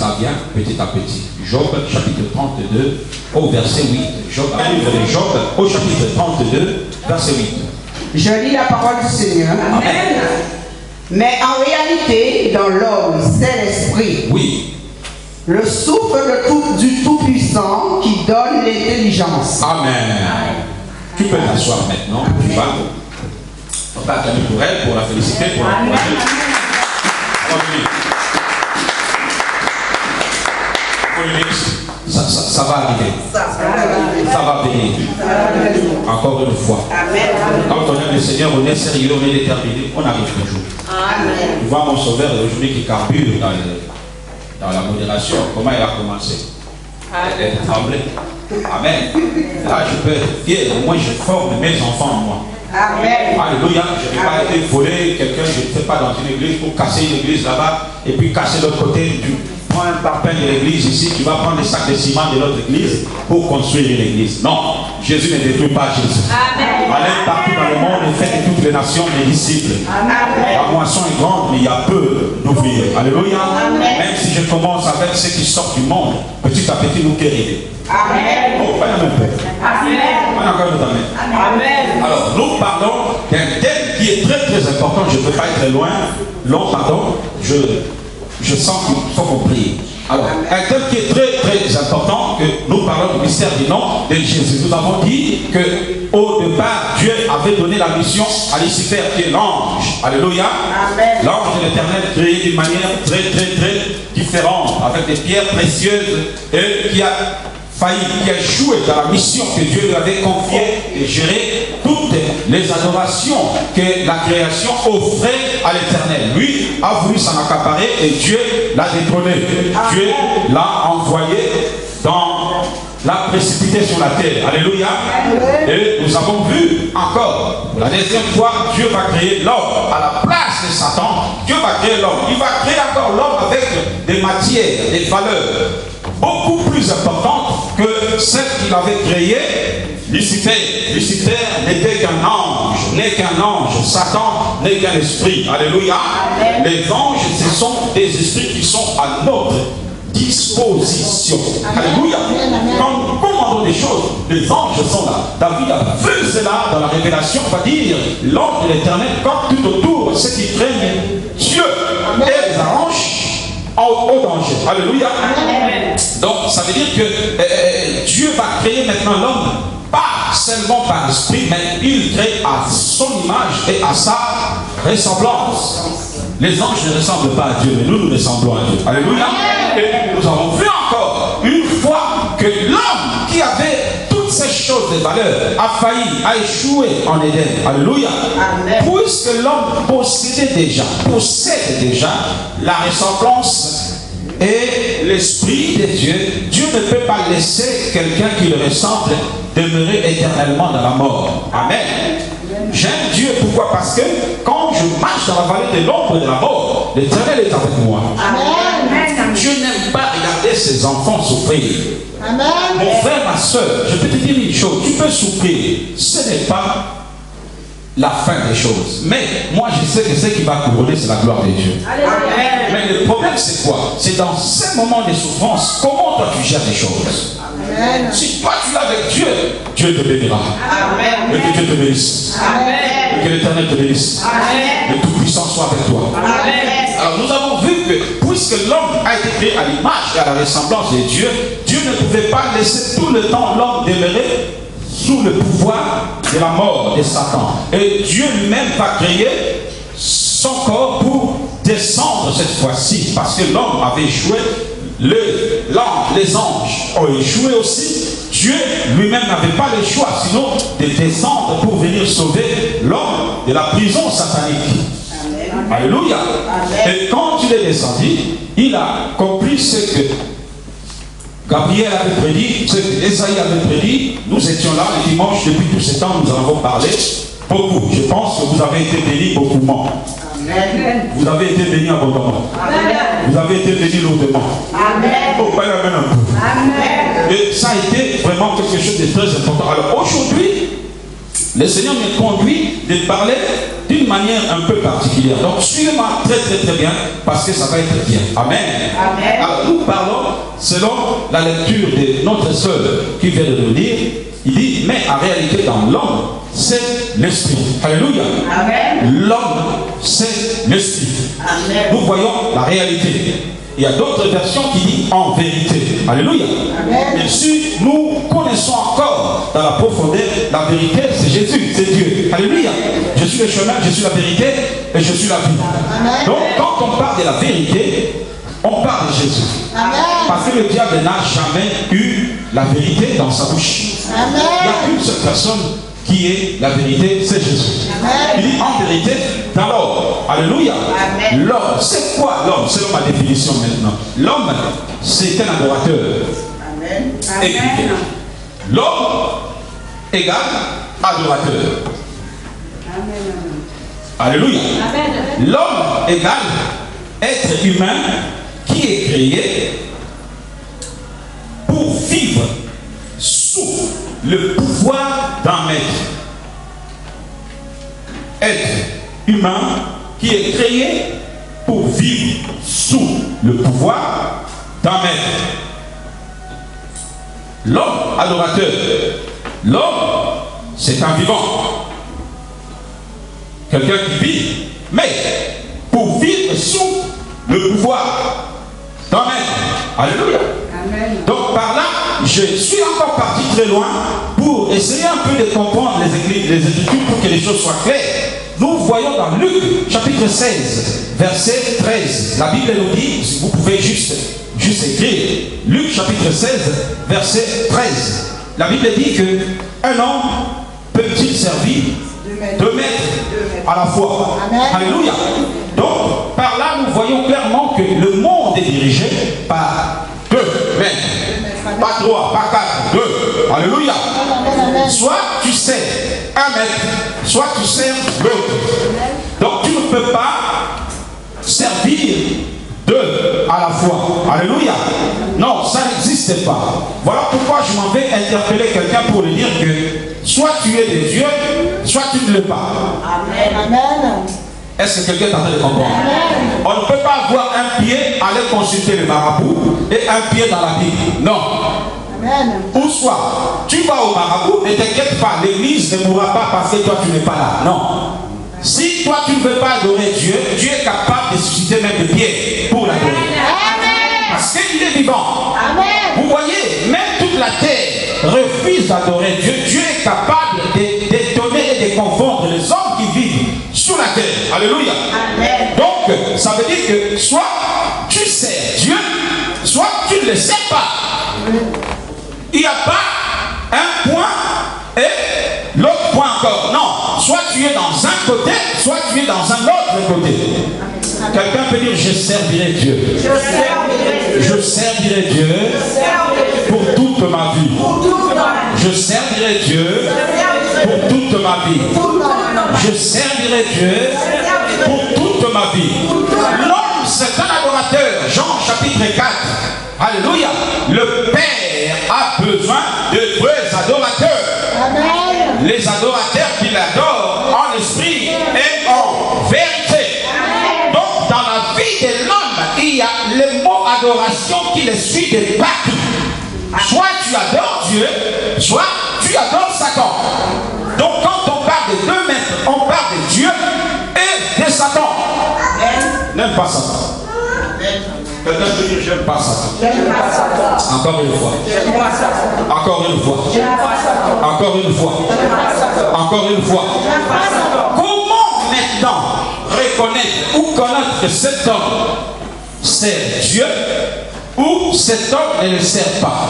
Ça vient petit à petit. Job, chapitre 32, au verset 8. Job, un livre de Job, au chapitre 32, verset 8. Je lis la parole du Seigneur. Amen. Mais en réalité, dans l'homme, c'est l'esprit. Oui. Le souffle du Tout-Puissant qui donne l'intelligence. Amen. Tu peux t'asseoir maintenant. Tu vas. On va acclamer pour elle, pour la féliciter, pour la encourager. Ça va arriver. Ça va venir. Encore une fois. Quand on aime le Seigneur, on est sérieux, on est déterminé, on arrive toujours. Tu vois mon sauveur aujourd'hui qui carbure dans la modération, comment il a commencé. Elle tremblait. Amen. Là, je peux être fier. Au moins, je forme mes enfants en moi. Amen. Alléluia. Je n'ai pas été volé. Quelqu'un, je ne fais pas dans une église pour casser une église là-bas et puis casser l'autre côté. Tu prends un parpaing de l'église ici, tu vas prendre des sacs de ciment de l'autre église pour construire une église. Non. Jésus ne détruit pas Jésus. Amen. Allez partout dans le monde et faites de toutes les nations mes disciples. Amen. La moisson est grande, mais il y a peu d'ouvriers. Alléluia. Amen. Même si je commence avec ceux qui sortent du monde, petit à petit nous guérirons. Amen. Oh, pas la même paix. Amen. Pas encore une amen. Amen. Alors, nous parlons d'un thème qui est très très important. Je ne peux pas être loin. Long, pardon. Je sens qu'il faut qu'on prie. Alors, un thème qui est très très important, que nous parlons du mystère du nom de Jésus. Nous avons dit que au départ, Dieu avait donné la mission à Lucifer, qui est l'ange. Alléluia. L'ange de l'Éternel créé d'une manière très très très différente, avec des pierres précieuses, et qui a failli, qui a joué dans la mission que Dieu lui avait confiée et gérer toutes les adorations que la création offrait à l'Éternel. Lui a voulu s'en accaparer et Dieu l'a détrôné. Dieu l'a envoyé dans la précipité sur la terre. Alléluia. Et nous avons vu encore, pour la deuxième fois, Dieu va créer l'homme à la place de Satan. Dieu va créer l'homme. Il va créer encore l'homme avec des matières, des valeurs beaucoup plus importantes que celles qu'il avait créées. Lucifer n'était qu'un ange. Satan n'est qu'un esprit. Alléluia. Les anges, ce sont des esprits qui sont à notre disposition. Alléluia. Quand nous commandons des choses, les anges sont là. David a vu cela dans la révélation. On va dire, l'ange de l'Éternel, comme tout autour, ceux qui craignent Dieu et les arrange au danger. Alléluia. Donc, ça veut dire que Dieu va créer maintenant l'homme, pas seulement par l'esprit, mais il crée à son image et à sa ressemblance. Les anges ne ressemblent pas à Dieu, mais nous ressemblons à Dieu. Alléluia. Et nous avons vu encore une fois que l'homme qui avait toutes ces choses de valeur a failli, a échoué en Éden. Alléluia. Puisque l'homme possède déjà la ressemblance et l'esprit de Dieu, Dieu ne peut pas laisser quelqu'un qui le ressemble demeurer éternellement dans la mort. Amen. J'aime Dieu, pourquoi? Parce que quand je marche dans la vallée de l'ombre de la mort, l'Éternel est avec moi. Amen. Dieu n'aime pas regarder ses enfants souffrir. Amen. Mon frère, ma soeur, je peux te dire une chose, tu peux souffrir, ce n'est pas la fin des choses. Mais moi je sais que ce qui va couronner, c'est la gloire de Dieu. Amen. Mais le problème c'est quoi? C'est dans ces moments de souffrance, comment toi tu gères les choses? Amen. Si toi tu es avec Dieu, Dieu te bénira. Amen. Et que Dieu te bénisse. Amen. Et que l'Éternel te bénisse. Amen. Le Tout-Puissant soit avec toi. Amen. Alors nous avons vu que puisque l'homme a été créé à l'image et à la ressemblance de Dieu, Dieu ne pouvait pas laisser tout le temps l'homme demeurer sous le pouvoir de la mort de Satan. Et Dieu lui-même va créer son corps pour descendre cette fois-ci, parce que l'homme avait échoué, les anges ont échoué aussi. Dieu lui-même n'avait pas le choix, sinon de descendre pour venir sauver l'homme de la prison satanique. Amen. Alléluia. Amen. Et quand il est descendu, il a compris ce que Gabriel avait prédit, ce que Esaïe avait prédit. Nous étions là le dimanche, depuis tout ce temps, nous en avons parlé beaucoup. Je pense que vous avez été bénis beaucoup moins. Amen. Vous avez été bénis abondamment. Amen. Vous avez été bénis lourdement. Amen. Oh, pas la main un peu. Amen. Et ça a été vraiment quelque chose de très important. Alors aujourd'hui, le Seigneur me conduit de parler d'une manière un peu particulière. Donc suivez-moi très bien parce que ça va être bien. Amen. Amen. Alors nous parlons selon la lecture de notre sœur qui vient de nous dire. Il dit, mais en réalité dans l'homme, c'est l'esprit. Alléluia. Amen. L'homme, c'est l'esprit. Amen. Nous voyons la réalité. Il y a d'autres versions qui disent en vérité. Alléluia. Amen. Et si nous connaissons encore dans la profondeur, la vérité, c'est Jésus, c'est Dieu. Alléluia. Je suis le chemin, je suis la vérité et je suis la vie. Amen. Donc quand on parle de la vérité, on parle de Jésus. Amen. Parce que le diable n'a jamais eu la vérité dans sa bouche. Amen. Il n'y a qu'une seule personne qui est la vérité, c'est Jésus. Amen. Il dit en vérité dans l'homme. Alléluia. Amen. L'homme, c'est quoi l'homme? Selon ma définition maintenant. L'homme, c'est un adorateur. Amen. Écoutez. L'homme égale adorateur. Alléluia. L'homme égale être humain qui est créé pour vivre sous le pouvoir d'un maître. Être humain qui est créé pour vivre sous le pouvoir d'un maître. L'homme adorateur. L'homme, c'est un vivant. Quelqu'un qui vit, mais pour vivre sous le pouvoir d'un maître. Alléluia. Amen. Donc par là, je suis encore parti très loin pour essayer un peu de comprendre les Écritures pour que les choses soient claires. Nous voyons dans Luc chapitre 16, verset 13. La Bible nous dit, vous pouvez juste écrire, Luc chapitre 16, verset 13. La Bible dit que un homme peut-il servir deux maîtres à la fois. Amen. Alléluia. Donc par là, nous voyons clairement que le monde est dirigé par deux maîtres. Pas trois, pas quatre, deux. Alléluia. Soit tu sers un maître, soit tu sers l'autre. Donc tu ne peux pas servir deux à la fois. Alléluia. Non, ça n'existe pas. Voilà pourquoi je m'en vais interpeller quelqu'un pour lui dire que soit tu es de Dieu, soit tu ne l'es pas. Amen. Est-ce que quelqu'un est en train de comprendre? Amen. On ne peut pas avoir un pied, aller consulter le marabout et un pied dans la Bible. Non. Amen. Ou soit, tu vas au marabout, ne t'inquiète pas, l'église ne mourra pas parce que toi tu n'es pas là. Non. Si toi tu ne veux pas adorer Dieu, Dieu est capable de susciter même des pieds pour l'adorer. Parce qu'il est vivant. Amen. Vous voyez, même toute la terre refuse d'adorer Dieu. Dieu est capable d'étonner et de confondre les hommes qui vivent sur la terre. Alléluia. Amen. Donc, ça veut dire que soit tu sers Dieu, soit tu ne le sais pas. Il n'y a pas un point et l'autre point encore. Non, soit tu es dans un côté, soit tu es dans un autre côté. Quelqu'un peut dire, je servirai Dieu. Je servirai Dieu pour toute ma vie. Je servirai Dieu pour toute ma vie. Je servirai Dieu pour toute ma vie. L'homme, c'est un adorateur. Jean chapitre 4. Alléluia. Le Père a besoin de vrais adorateurs. Amen. Les adorateurs qui l'adorent en esprit et en vérité. Donc dans la vie de l'homme, il y a le mot adoration qui le suit de partout. Soit tu adores Dieu, soit tu adores Satan. Donc quand on parle de deux maîtres, on parle de Dieu et de Satan. N'aime pas Satan. Quelqu'un peut dire j'aime pas Satan. Encore une fois. Encore une fois. Encore une fois. Encore une fois. Comment maintenant reconnaître ou connaître que cet homme sert Dieu ou cet homme ne le sert pas?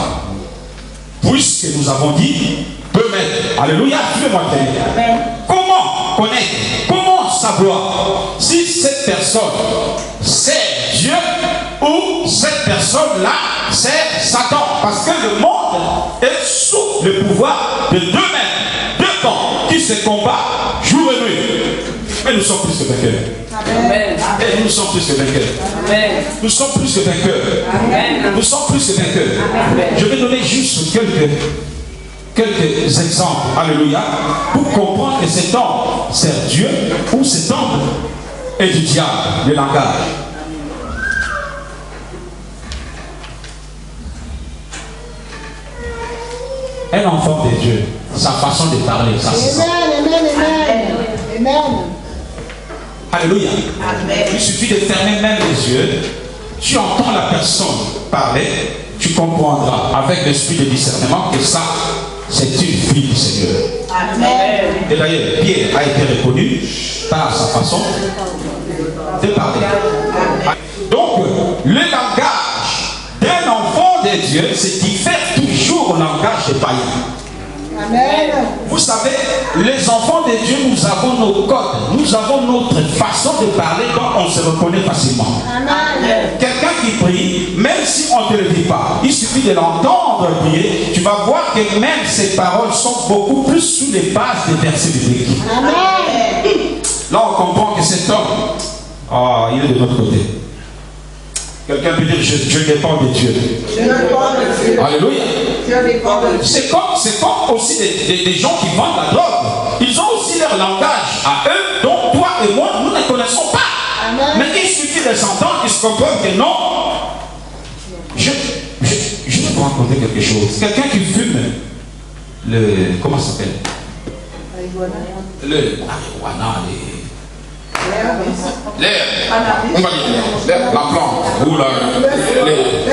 Puisque nous avons dit deux maîtres. Alléluia. Suivez-moi très bien. Comment connaître? Comment savoir si cette personne sert Dieu ou cette personne-là sert Satan? Parce que le monde est sous le pouvoir de deux maîtres, deux camps qui se combattent jour et nuit. Mais nous sommes plus que vainqueurs. Amen. Et nous sommes plus que vainqueurs. Amen. Nous sommes plus que vainqueurs. Amen. Nous sommes plus que vainqueurs. Amen. Je vais donner juste quelques exemples, alléluia, pour comprendre que cet homme sert Dieu ou cet homme est du diable, le langage. Un enfant de Dieu, sa façon de parler, ça se sent. Amen. Alléluia. Il suffit de fermer même les yeux. Tu entends la personne parler, tu comprendras avec l'esprit de discernement que ça, c'est une fille du Seigneur. Amen. Et d'ailleurs, Pierre a été reconnu par sa façon de parler. Donc, le langage d'un enfant de Dieu, c'est diffère toujours au langage des païens. Amen. Vous savez, les enfants de Dieu, nous avons nos codes, nous avons notre façon de parler dont on se reconnaît facilement. Amen. Quelqu'un qui prie, même si on ne te le dit pas, il suffit de l'entendre prier, tu vas voir que même ses paroles sont beaucoup plus sous les bases des versets bibliques. Amen. Là, on comprend que cet homme, il est de notre côté. Quelqu'un peut dire, je dépends de Dieu. Je dépends de Dieu. Alléluia. Je dépends de Dieu. C'est comme aussi des gens qui vendent la drogue. Ils ont aussi leur langage à eux, dont toi et moi, nous ne connaissons pas. Amen. Mais il suffit de s'entendre, ils se comprennent que non. Je vais vous raconter quelque chose. Quelqu'un qui fume comment ça s'appelle? Le marijuana, l'air, on va dire, la plante, ou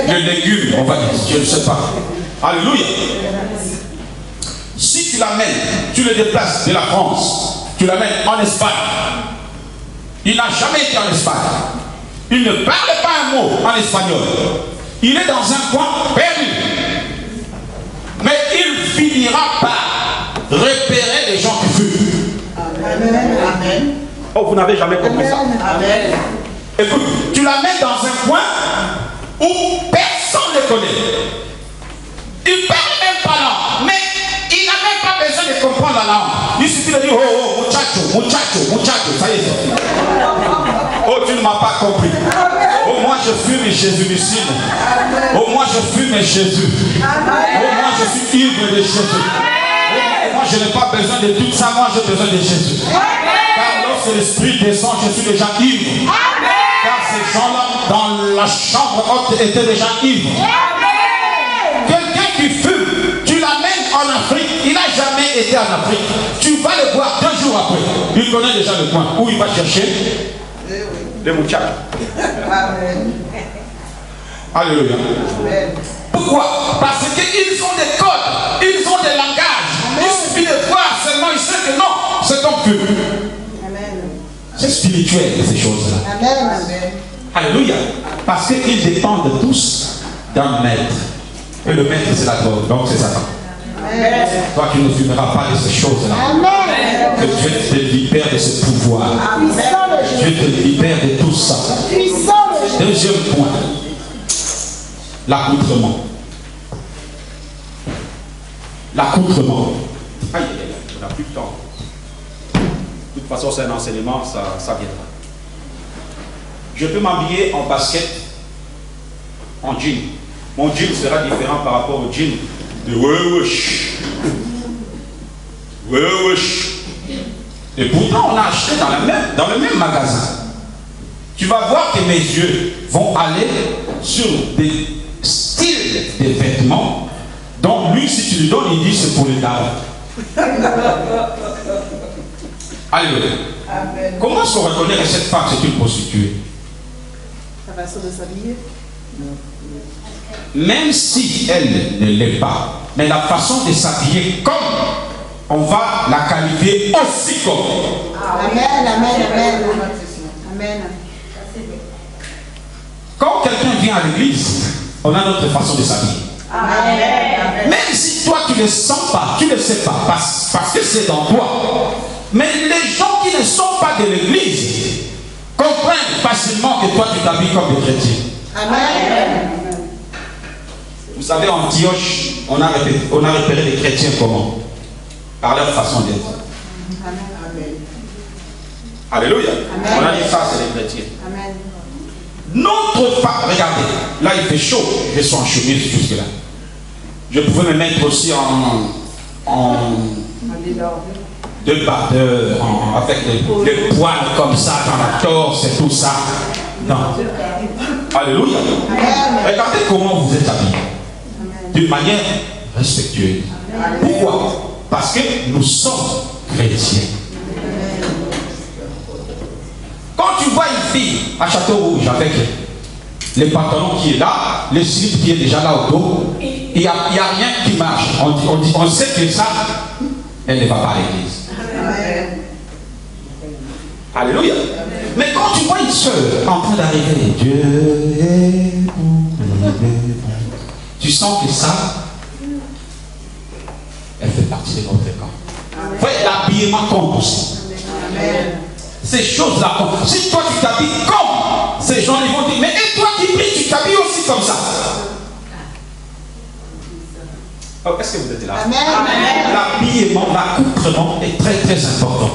les légumes, on va dire, je ne sais pas. Alléluia. Si tu l'amènes, tu le déplaces de la France, tu l'amènes en Espagne. Il n'a jamais été en Espagne. Il ne parle pas un mot en espagnol. Il est dans un coin perdu. Mais il finira par repérer les gens qui fument. Amen. Oh, vous n'avez jamais compris ça. Amen. Écoute, tu l'amènes dans un coin où personne ne le connaît. Il ne parle même pas langue, mais il n'a même pas besoin de comprendre la langue. Il suffit de dire, oh, muchacho, ça y est. Oh, tu ne m'as pas compris. Oh, moi je fume Jésus Lucine. Oh, moi je fume Jésus. Oh, moi je suis ivre de Jésus. Oh, moi je n'ai pas besoin de tout ça, moi j'ai besoin de Jésus. Car lorsque l'esprit descend, je suis déjà ivre. Car ces gens-là, dans la chambre haute, étaient déjà ivres. Quelqu'un qui fume, tu l'amènes en Afrique, il n'a jamais été en Afrique. Tu vas le voir 2 jours après. Il connaît déjà le coin où il va chercher les muchachos. Alléluia. Pourquoi? Parce qu'ils ont des codes, ils ont des langages. Il suffit de voir seulement, il sait que non, c'est ton fume. C'est spirituel ces choses-là. Amen. Alléluia. Parce qu'ils dépendent tous d'un maître. Et le maître, c'est la drogue, donc c'est Satan. Amen. Toi, tu ne fumeras pas de ces choses-là. Amen. Que Dieu te libère de ce pouvoir. Puissant de Dieu te libère de tout ça. Puissant de Jésus. Deuxième point, l'accoutrement. L'accoutrement. Aïe, on n'a plus de temps. De toute façon, c'est un enseignement, ça viendra. Je peux m'habiller en basket, en jean. Mon jean sera différent par rapport au jean de Wewesh. Et pourtant, on a acheté dans le même magasin. Tu vas voir que mes yeux vont aller sur des styles de vêtements dont lui, si tu lui donnes, il dit c'est pour les dames. Alléluia. Comment se reconnaît que cette femme c'est une prostituée? Sa façon de s'habiller. Même si elle ne l'est pas, mais la façon de s'habiller comme on va la qualifier aussi comme. Amen. Quand quelqu'un vient à l'église, on a notre façon de s'habiller. Amen. Même si toi tu ne le sens pas, tu ne le sais pas, parce que c'est dans toi. Mais les gens qui ne sont pas de l'église comprennent facilement que toi tu t'habilles comme des chrétiens. Amen. Vous savez, en Antioche, on a repéré les chrétiens comment? Par leur façon d'être. Alléluia. On a dit ça, c'est les chrétiens. Amen. Notre femme, regardez, là il fait chaud, je suis en chemise jusque là. Je pouvais me mettre aussi avec les poils comme ça dans la torse et tout ça. Non. Alléluia. Regardez comment vous êtes habillés. D'une manière respectueuse. Pourquoi? Parce que nous sommes chrétiens. Quand tu vois une fille à Château Rouge avec les pantalons qui est là, le slip qui est déjà là au dos, il n'y a rien qui marche. On sait que ça, elle ne va pas à l'église. Alléluia. Mais quand tu vois une soeur en train d'arriver, Dieu est bon, tu sens que ça, elle fait partie de notre camp. Voyez, l'habillement compte aussi. Ces choses-là comptent. Si toi tu t'habilles comme ces gens, ils vont dire, mais et toi qui pries, tu t'habilles aussi comme ça. Oh, est-ce que vous êtes là? L'habillement, l'accoutrement est très très important.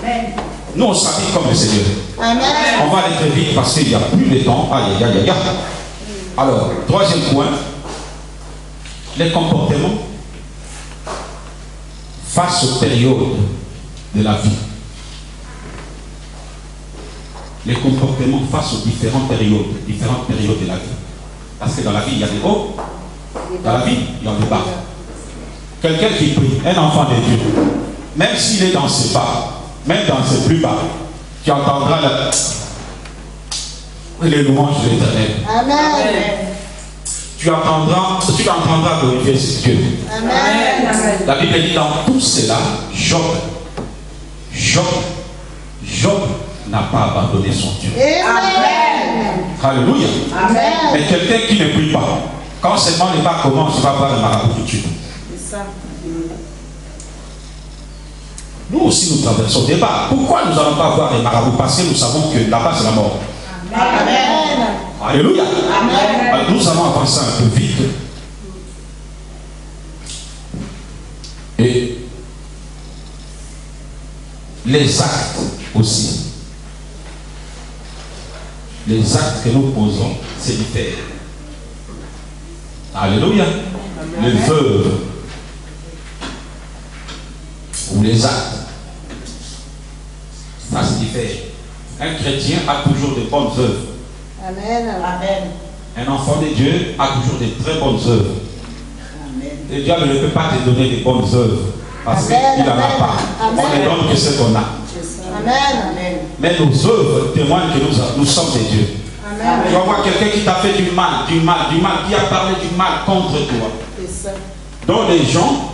Amen. Nous on s'habille comme le Seigneur. Amen. On va aller très vite parce qu'il n'y a plus de temps. Aïe, aïe, aïe, aïe. Alors, troisième point, les comportements face aux périodes de la vie. Les comportements face aux différentes périodes de la vie. Parce que dans la vie, il y a des hauts. Dans la vie, il y a des bas. Quelqu'un qui prie, un enfant de Dieu, même s'il est dans ses bas, même dans ses plus bas, tu entendras les louanges de l'Éternel. Amen. Tu entendras glorifier Dieu. Amen. La Bible dit dans tout cela, Job n'a pas abandonné son Dieu. Amen. Alléluia. Amen. Mais quelqu'un qui ne prie pas, quand seulement les bas commencent, tu vas voir le marabout tout de suite. C'est ça. Nous aussi, nous traversons des bas. Pourquoi nous n'allons pas voir les marabouts? Parce que nous savons que là-bas, c'est la mort. Amen. Alléluia. Amen. Alors, nous allons avancer un peu vite. Et les actes aussi. Les actes que nous posons, c'est différent. Alléluia. Amen. Les veuves ou les actes, ça c'est différent. Un chrétien a toujours de bonnes œuvres. Amen. Amen. Un enfant de Dieu a toujours de très bonnes œuvres. Amen. Le diable ne peut pas te donner de bonnes œuvres parce qu'il n'en a pas. Amen. On ne donne que ce qu'on a. Amen. Mais nos œuvres témoignent que nous sommes des dieux. Amen. Tu vas voir quelqu'un qui t'a fait du mal, qui a parlé du mal contre toi. Donc les gens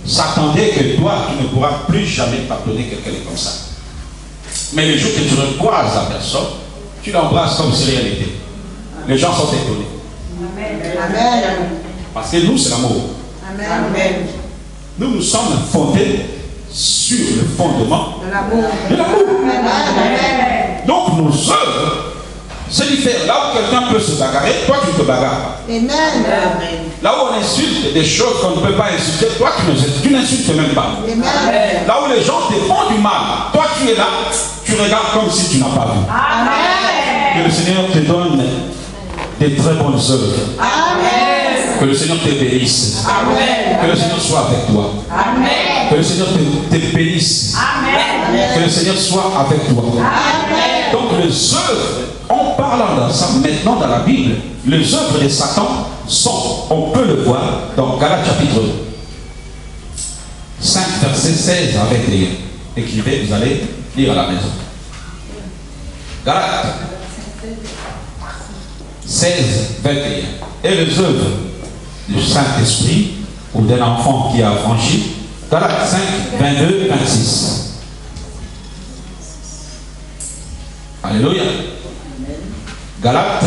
s'attendaient que toi, tu ne pourras plus jamais pardonner quelqu'un comme ça. Mais le jour que tu recroises la personne, tu l'embrasses comme si rien n'était. Les gens sont étonnés. Amen. Parce que nous, c'est l'amour. Amen. Nous sommes fondés sur le fondement de l'amour. Donc nos œuvres, c'est différent. Là où quelqu'un peut se bagarrer, toi tu te bagarres. Amen. Là où on insulte des choses qu'on ne peut pas insulter, toi tu n'insultes même pas. Amen. Là où les gens te font du mal, toi tu es là, tu regardes comme si tu n'as pas vu. Amen. Que le Seigneur te donne des très bonnes œuvres. Amen. Que le Seigneur te bénisse. Amen. Que le Seigneur soit avec toi. Amen. Que le Seigneur te bénisse. Amen. Que le Seigneur soit avec toi. Amen. Donc les œuvres, en parlant de ça maintenant dans la Bible, les œuvres de Satan sont, on peut le voir dans Galates chapitre 5, verset 16 à 21. Écrivez, vous allez lire à la maison. Galates 16, 21. Et les œuvres du Saint-Esprit ou d'un enfant qui a franchi. Galates 5, 22, 26. Alléluia. Galates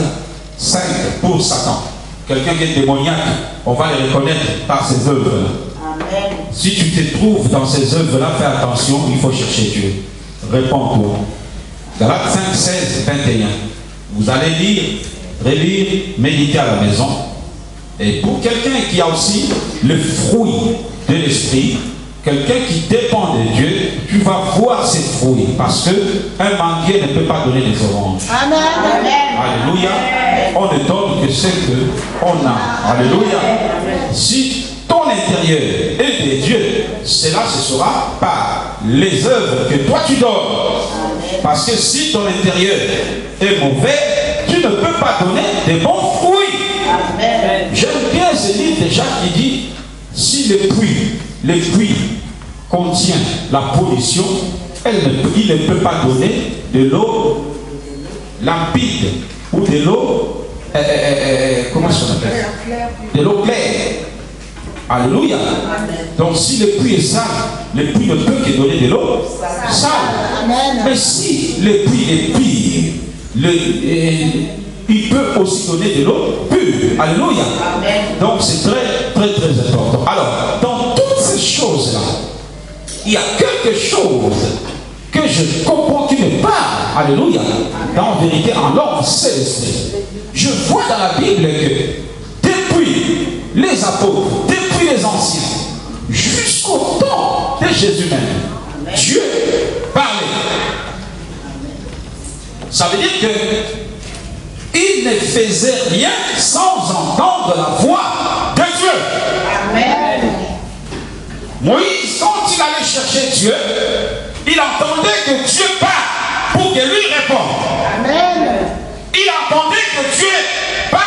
5 pour Satan. Quelqu'un qui est démoniaque, on va le reconnaître par ses œuvres. Amen. Si tu te trouves dans ces œuvres-là, fais attention, il faut chercher Dieu. Réponds-toi. Galates 5, 16, 21. Vous allez lire, relire, méditer à la maison. Et pour quelqu'un qui a aussi le fruit de l'esprit, quelqu'un qui dépend de Dieu, tu vas voir ses fruits. Parce qu'un manguier ne peut pas donner des oranges. Amen. Alléluia. On ne donne que ce qu'on a. Alléluia. Si ton intérieur est des dieux, cela se sera par les œuvres que toi tu donnes. Parce que si ton intérieur est mauvais, tu ne peux pas donner des bons fruits. J'aime bien ce livre déjà qui dit, si le puits contient la pollution, il ne peut pas donner de l'eau limpide ou de l'eau, comment ça s'appelle? De l'eau claire. Alléluia. Donc si le puits est sale, le puits ne peut que donner de l'eau sale. Mais si le puits est pire, il peut aussi donner de l'eau pure. Alléluia. Donc c'est très très très important. Alors, dans toutes ces choses-là, il y a quelque chose que je comprends qui me parle. Alléluia. En vérité, en l'homme, c'est l'esprit. Je vois dans la Bible que depuis les apôtres, depuis les anciens, jusqu'au temps de Jésus même, Dieu parlait. Ça veut dire que il ne faisait rien sans entendre la voix de Dieu. Amen. Moïse, quand il allait chercher Dieu, il entendait que Dieu parle pour que lui réponde. Amen. Il entendait que Dieu parle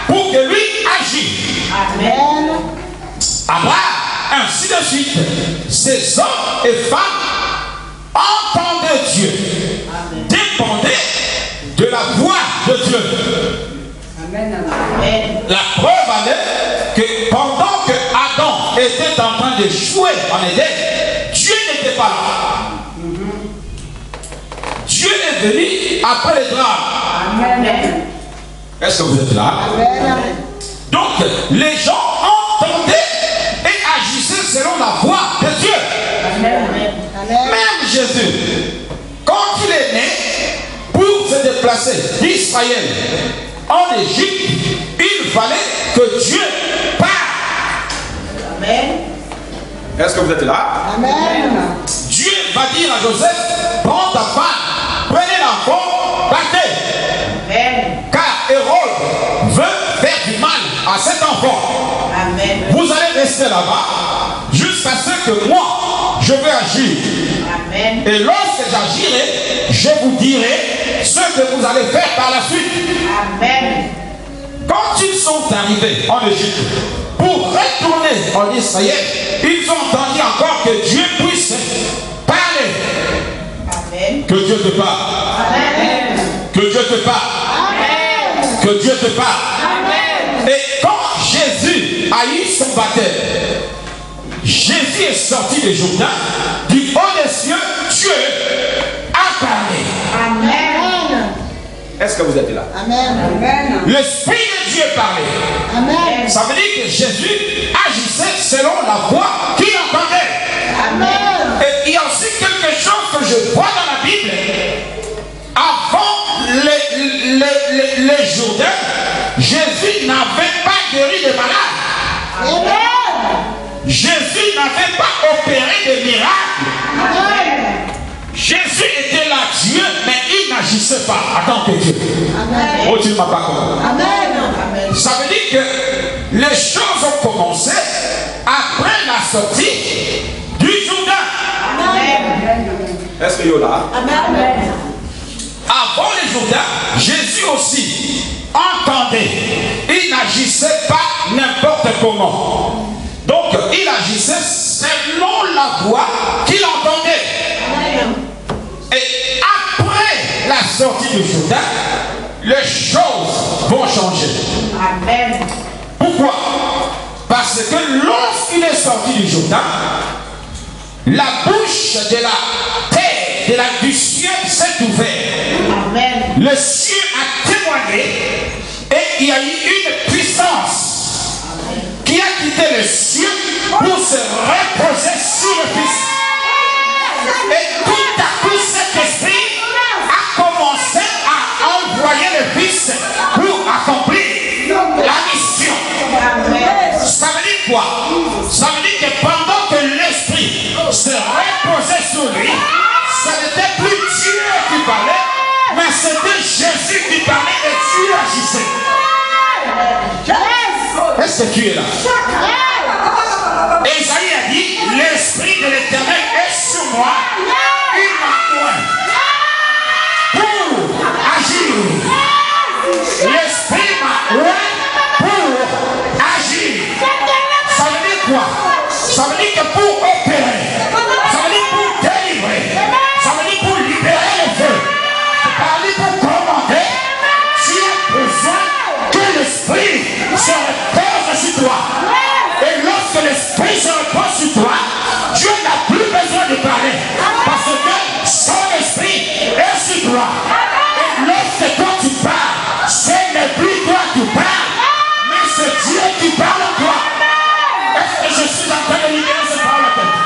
pour que lui agisse. Amen. Abraham, ainsi de suite. Ces hommes et femmes entendaient Dieu, dépendaient de la voix de Dieu. Amen. La preuve en est que pendant que Adam était en train de jouer en Éden, Dieu n'était pas là. Dieu est venu après les drames. Amen. Est-ce que vous êtes là? Amen. Donc, les gens entendaient et agissaient selon la voix de Dieu. Amen. Même Jésus, quand il est né, pour se déplacer d'Israël en Égypte, il fallait que Dieu parle. Amen. Est-ce que vous êtes là? Amen. Dieu va dire à Joseph, prends ta femme, prenez l'enfant, partez. Amen. Car Hérode veut faire du mal à cet enfant. Amen. Vous allez rester là-bas jusqu'à ce que moi, je vais agir. Amen. Et lorsque j'agirai, je vous dirai ce que vous allez faire par la suite. Amen. Quand ils sont arrivés en Égypte, pour retourner en Israël, ils ont entendu encore que Dieu puisse parler. Amen. Que Dieu te parle. Amen. Que Dieu te parle. Amen. Que Dieu te parle. Amen. Et quand Jésus a eu son baptême, Jésus est sorti du Jourdain, du haut des cieux, Dieu a parlé. Amen. Est-ce que vous êtes là? Amen. Amen. L'Esprit de Dieu parlait. Amen. Ça veut dire que Jésus agissait selon la voix qu'il entendait. Amen. Et il y a aussi quelque chose que je vois dans la Bible. Avant les Jourdains, Jésus n'avait pas guéri de malades. Amen. Jésus n'avait pas opéré de miracles. Amen. Jésus était là, Dieu, mais il n'agissait pas en tant que Dieu. Amen. Oh, tu ne m'as pas compris. Amen. Ça veut dire que les choses ont commencé après la sortie du Jourdain. Amen. Est-ce que vous êtes là? Amen. Avant le Jourdain, Jésus aussi entendait. Il n'agissait pas n'importe comment. Donc, il agissait selon la voix qu'il entendait. Amen. Et après la sortie du Jourdain, les choses vont changer. Amen. Pourquoi? Parce que lorsqu'il est sorti du Jourdain, la bouche de la terre, du ciel s'est ouverte. Amen. Le ciel a témoigné et il y a eu une puissance qui a quitté le ciel pour se reposer sur le Fils. Et tout à coup, cet esprit a commencé à envoyer le Fils pour accomplir la mission. Ça veut dire quoi? Ça veut dire que pendant que l'esprit se reposait sur lui, ce n'était plus Dieu qui parlait, mais c'était Jésus qui parlait et Dieu agissait. Est-ce que tu es là? Esaïe a dit Saint-Esprit se repose sur toi, Dieu n'a plus besoin de parler. Parce que son esprit est sur toi. Et lorsque toi tu parles, ce n'est plus toi qui parles, mais c'est Dieu qui parle en toi. Est-ce que je suis en train de libérer cette parole à quelqu'un?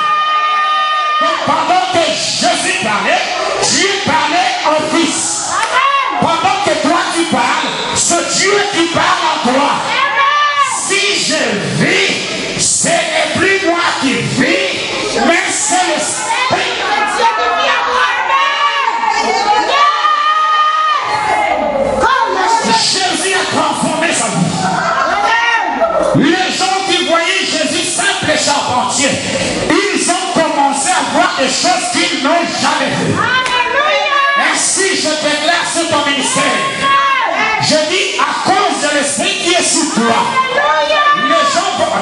Donc pendant que Jésus parlait, Dieu parlait en Fils. Pendant que toi tu parles, c'est Dieu qui parle en toi. Si je vis, ce n'est plus moi qui vis, mais c'est l'Esprit. Jésus a transformé sa vie. Les gens qui voyaient Jésus simple et charpentier, ils ont commencé à voir des choses qu'ils n'ont jamais vues. Ainsi, je déclare sur ton ministère. Je dis à cause de l'Esprit qui est sur toi. Les gens vont.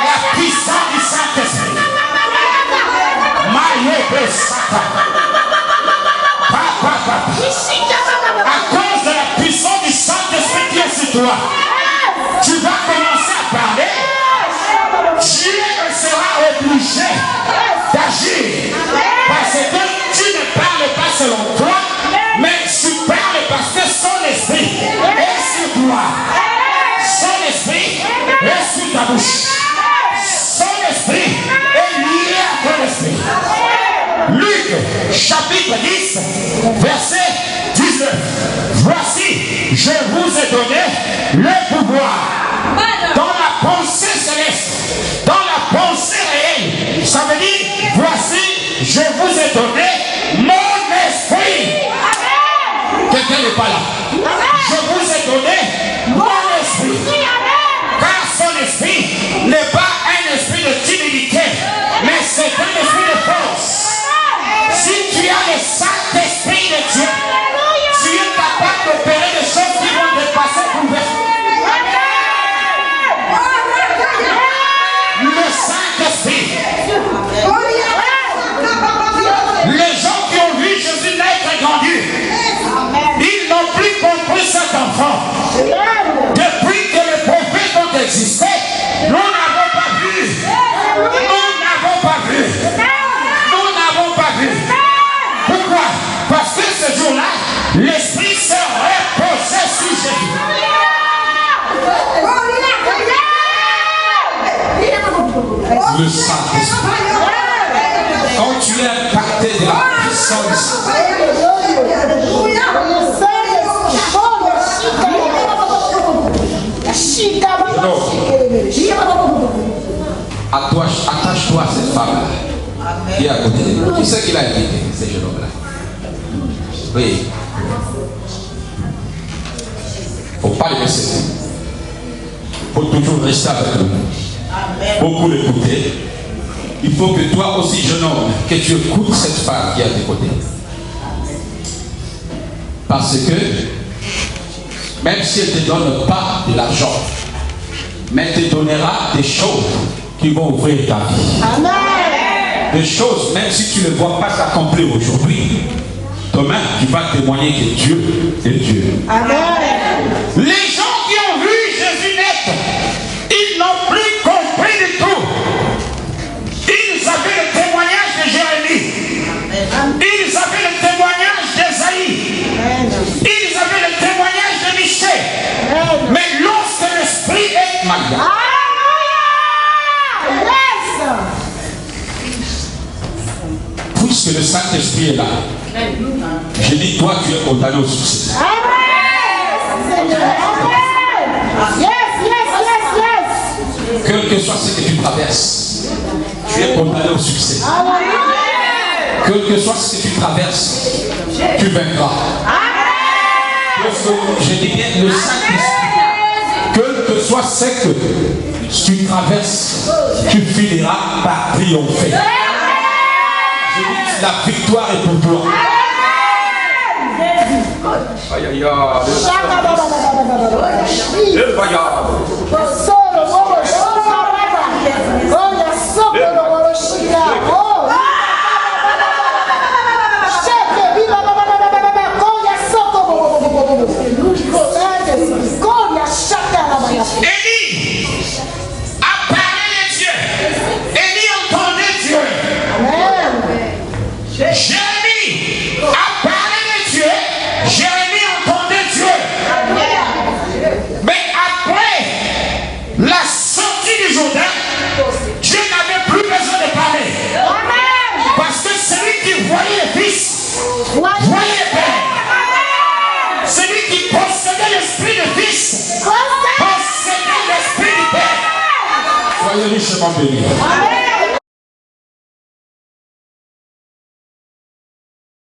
La puissance du Saint-Esprit. À cause de la puissance du Saint-Esprit qui est sur toi, tu vas commencer à parler. Dieu sera obligé d'agir. Parce que tu ne parles pas selon toi, mais tu parles parce que son esprit est sur toi. Son esprit est sur ta bouche. Son esprit est lié à ton esprit. Luc chapitre 10, verset 19. Voici, je vous ai donné le pouvoir dans la pensée céleste, dans la pensée réelle. Ça veut dire, voici, je vous ai donné mon esprit. Quelqu'un n'est pas là. Je vous ai donné mon esprit. Car son esprit n'est pas un esprit de timidité, mais c'est un esprit de force. Si tu as le Saint-Esprit de Dieu, tu es capable d'opérer des choses qui vont dépasser ton verset. Le Saint-Esprit. Les gens qui ont vu Jésus naître et grandir, ils n'ont plus compris cet enfant. Depuis que les prophètes ont existé, nous n'avons pas vu. Nous n'avons pas vu. Nous n'avons pas vu. Pourquoi? Parce que ce jour-là, l'Esprit s'est reposé sur Jésus. Le Saint-Esprit. Quand tu es impacté de la puissance, attache-toi à cette femme-là qui est à côté de nous. Qui c'est qui l'a invité, ce jeune homme-là? Oui. Il ne faut pas le laisser. Il faut toujours rester avec nous. Beaucoup l'écouter. Il faut que toi aussi, jeune homme, que tu écoutes cette femme qui est à tes côtés. Parce que, même si elle ne te donne pas de l'argent, mais elle te donnera des choses qui vont ouvrir ta vie. Amen. Des choses, même si tu ne vois pas s'accomplir aujourd'hui, demain, tu vas témoigner que Dieu est Dieu. Amen. Les gens qui ont vu Jésus naître, ils n'ont plus compris du tout. Ils avaient le témoignage de Jérémie. Ils avaient le témoignage d'Ésaïe. Ils avaient le témoignage de Michée. Mais lorsque l'Esprit est malade, puisque le Saint-Esprit est là, je dis, toi, tu es condamné au succès. Quel que soit ce que tu traverses, tu es condamné au succès. Quel que soit ce que tu traverses, tu vaincras. Je dis bien le Saint-Esprit. Quel que soit ce que tu traverses, tu finiras par triompher. Je dis la victoire est pour toi. Aïe aïe aïe. Et richement béni. Amen.